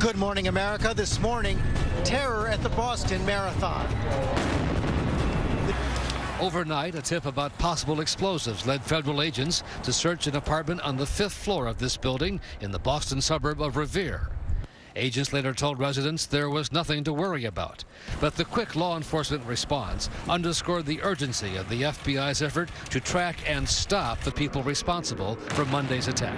Good morning, America. This morning, terror at the Boston Marathon. Overnight, a tip about possible explosives led federal agents to search an apartment on the 5th floor of this building in the Boston suburb of Revere. Agents later told residents there was nothing to worry about. But the quick law enforcement response underscored the urgency of the FBI's effort to track and stop the people responsible for Monday's attack.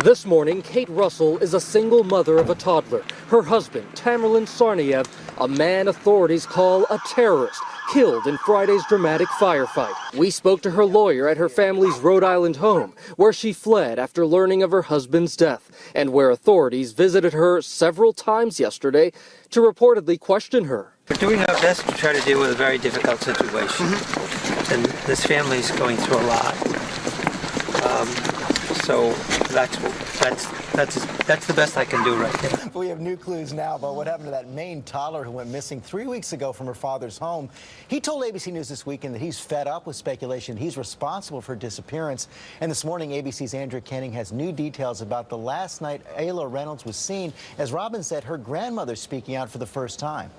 This morning, Kate Russell is a single mother of a toddler. Her husband, Tamerlan Tsarnaev, a man authorities call a terrorist, killed in Friday's dramatic firefight. We spoke to her lawyer at her family's Rhode Island home, where she fled after learning of her husband's death, and where authorities visited her several times yesterday to reportedly question her. We're doing our best to try to deal with a very difficult situation, and this family's going through a lot. So that's the best I can do right now. We have new clues now about what happened to that Maine toddler who went missing 3 weeks ago from her father's home. He told ABC News this weekend that he's fed up with speculation he's responsible for her disappearance. And this morning, ABC's Andrea Canning has new details about the last night Ayla Reynolds was seen. As Robin said, her grandmother's speaking out for the first time.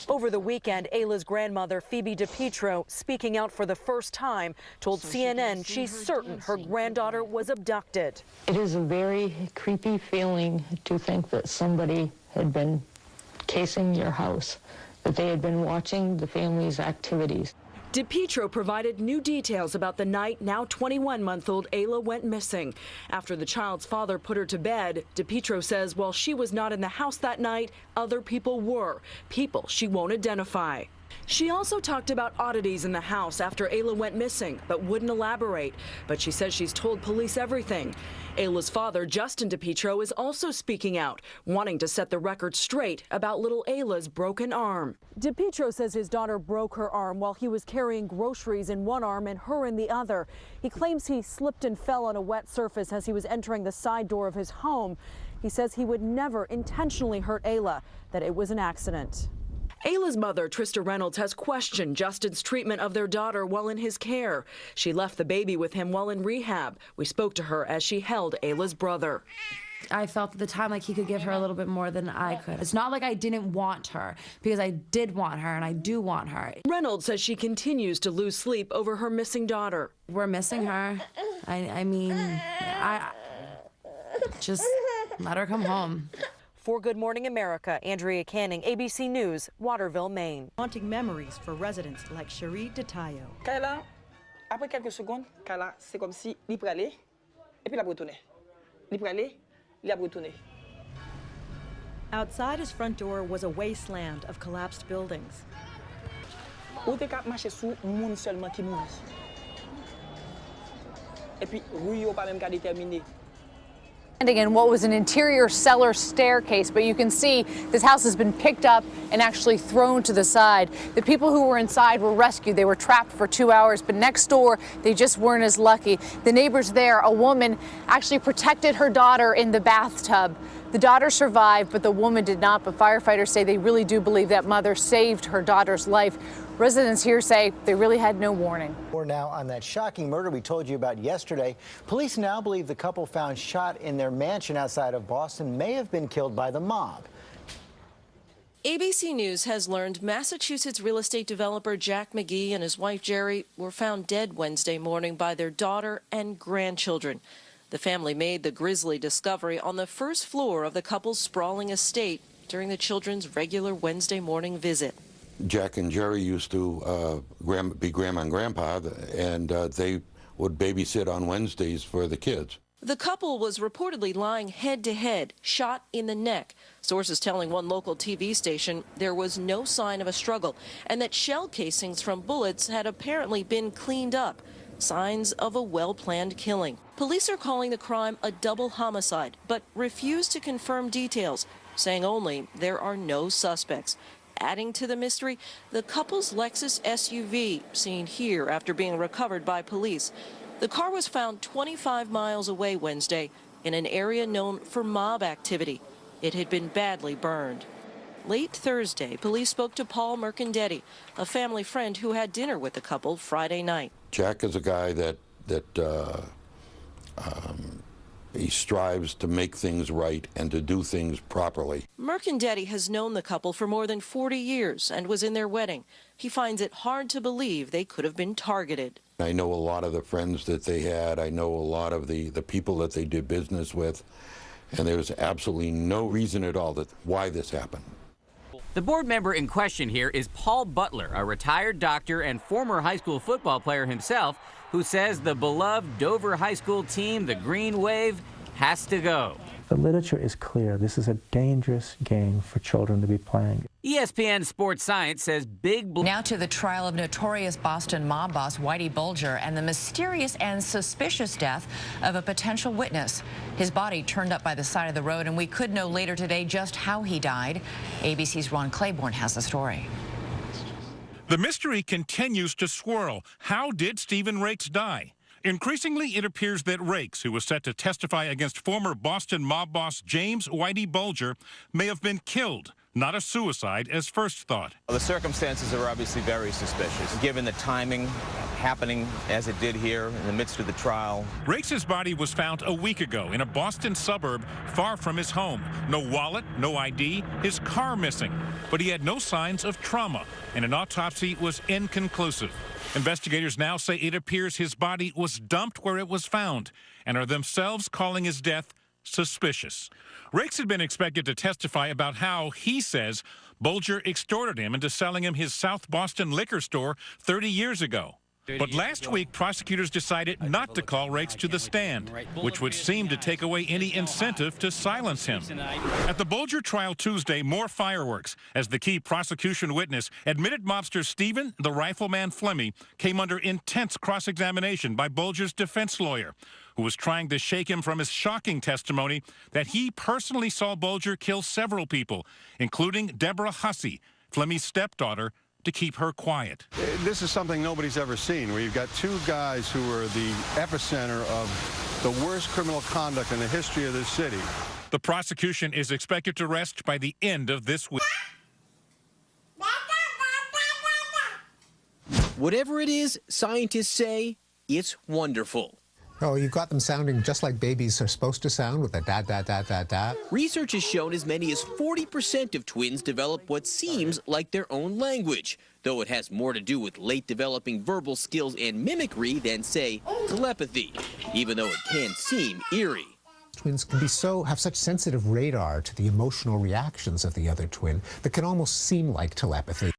Over the weekend, Ayla's grandmother, Phoebe DiPietro, speaking out for the first time, told CNN she's certain her granddaughter was abducted. It is a very creepy feeling to think that somebody had been casing your house, that they had been watching the family's activities. DiPietro provided new details about the night now 21-month-old Ayla went missing. After the child's father put her to bed, DiPietro says while she was not in the house that night, other people were, people she won't identify. She also talked about oddities in the house after Ayla went missing, but wouldn't elaborate. But she says she's told police everything. Ayla's father, Justin DiPietro, is also speaking out, wanting to set the record straight about little Ayla's broken arm. DiPietro says his daughter broke her arm while he was carrying groceries in one arm and her in the other. He claims he slipped and fell on a wet surface as he was entering the side door of his home. He says he would never intentionally hurt Ayla, that it was an accident. Ayla's mother, Trista Reynolds, has questioned Justin's treatment of their daughter while in his care. She left the baby with him while in rehab. We spoke to her as she held Ayla's brother. I felt at the time like he could give her a little bit more than I could. It's not like I didn't want her, because I did want her and I do want her. Reynolds says she continues to lose sleep over her missing daughter. We're missing her. I mean, just let her come home. For Good Morning America, Andrea Canning, ABC News, Waterville, Maine. Haunting memories for residents like Cherie DeTayo. Kayla, après quelques secondes, Kayla, c'est comme si il pralait, et puis la retourner. Il pralait, il a retourné. Outside his front door was a wasteland of collapsed buildings. Ou te cap marcher sous moun seulement qui mouri. Et puis, rue yo pas même ka déterminé. In what was an interior cellar staircase, but you can see this house has been picked up and actually thrown to the side. The people who were inside were rescued. They were trapped for 2 hours, but next door, they just weren't as lucky. The neighbors there, a woman actually protected her daughter in the bathtub. The daughter survived, but the woman did not. But firefighters say they really do believe that mother saved her daughter's life. Residents here say they really had no warning. More now on that shocking murder we told you about yesterday. Police now believe the couple found shot in their mansion outside of Boston may have been killed by the mob. ABC News has learned Massachusetts real estate developer Jack McGee and his wife Jerry were found dead Wednesday morning by their daughter and grandchildren. The family made the grisly discovery on the first floor of the couple's sprawling estate during the children's regular Wednesday morning visit. Jack and Jerry used to be grandma and grandpa, and they would babysit on Wednesdays for the kids. The couple was reportedly lying head-to-head, shot in the neck. Sources telling one local TV station there was no sign of a struggle and that shell casings from bullets had apparently been cleaned up. Signs of a well-planned killing. Police are calling the crime a double homicide, but refuse to confirm details, saying only there are no suspects. Adding to the mystery, the couple's Lexus SUV, seen here after being recovered by police. The car was found 25 miles away Wednesday in an area known for mob activity. It had been badly burned. Late Thursday, police spoke to Paul Mercandetti, a family friend who had dinner with the couple Friday night. Jack is a guy that He strives to make things right and to do things properly. Mercandetti has known the couple for more than 40 years and was in their wedding. He finds it hard to believe they could have been targeted. I know a lot of the friends that they had. I know a lot of the people that they did business with. And there's absolutely no reason at all why this happened. The board member in question here is Paul Butler, a retired doctor and former high school football player himself, who says the beloved Dover High School team, the Green Wave, has to go. The literature is clear. This is a dangerous game for children to be playing. ESPN Sports Science says Now to the trial of notorious Boston mob boss Whitey Bulger and the mysterious and suspicious death of a potential witness. His body turned up by the side of the road, and we could know later today just how he died. ABC's Ron Claiborne has the story. The mystery continues to swirl. How did Stephen Rakes die? Increasingly, it appears that Rakes, who was set to testify against former Boston mob boss James Whitey Bulger, may have been killed, not a suicide as first thought. The circumstances are obviously very suspicious, given the timing happening as it did here in the midst of the trial. Rakes' body was found a week ago in a Boston suburb far from his home. No wallet, no ID, his car missing. But he had no signs of trauma, and an autopsy was inconclusive. Investigators now say it appears his body was dumped where it was found and are themselves calling his death suspicious. Rakes had been expected to testify about how, he says, Bulger extorted him into selling him his South Boston liquor store 30 years ago. But last week, prosecutors decided not to call Rakes to the stand, which would seem to take away any incentive to silence him. At the Bulger trial Tuesday, more fireworks, as the key prosecution witness, admitted mobster Stephen, the rifleman Flemmi, came under intense cross-examination by Bulger's defense lawyer, who was trying to shake him from his shocking testimony that he personally saw Bulger kill several people, including Deborah Hussey, Flemmi's stepdaughter, to keep her quiet. This is something nobody's ever seen, where you've got two guys who are the epicenter of the worst criminal conduct in the history of this city. The prosecution is expected to rest by the end of this week. Whatever it is, scientists say it's wonderful. Oh, you've got them sounding just like babies are supposed to sound, with a da-da-da-da-da. Research has shown as many as 40% of twins develop what seems like their own language, though it has more to do with late developing verbal skills and mimicry than, say, telepathy, even though it can seem eerie. Twins can have such sensitive radar to the emotional reactions of the other twin that can almost seem like telepathy.